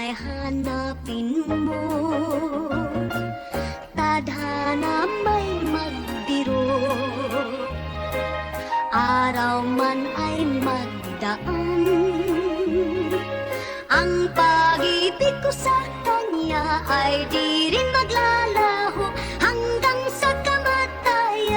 ay hanapin mo. Tadhana may magbiro, araw man ay magdaan. Ang pag-ibig ko sa kanya ay di rin maglalaho hanggang sa kamatayan.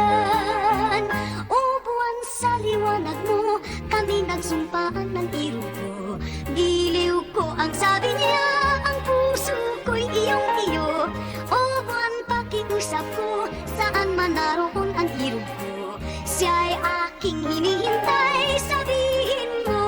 O buwan, sa liwanag mo kami nagsumpaan ng irugo. Giliw ko ang sabi niya, ang puso ko'y iyong-iyo. O buwan, pakiusap ko, saan man naroon ang irugo, siya'y aking hinihintay, sabihin mo.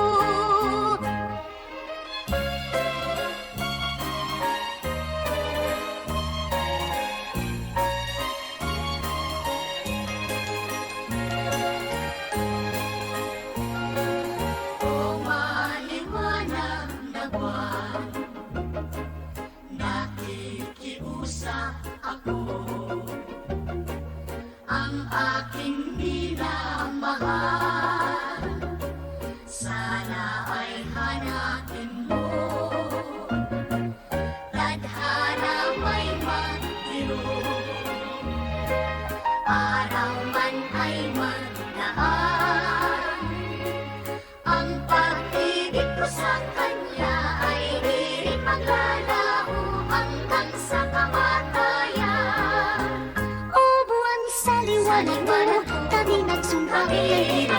O maliwanag na buwan, nakikiusap ako. Ang aking minamahal, sana ay hanapin mo. Tadhana may magbiro, araw man ay magdaan. Ang pag-ibig ko sa kanya ay di rin maglalaho hanggang sa kamatayan. O buwan, sa liwanag mo kami nagsumpaan ng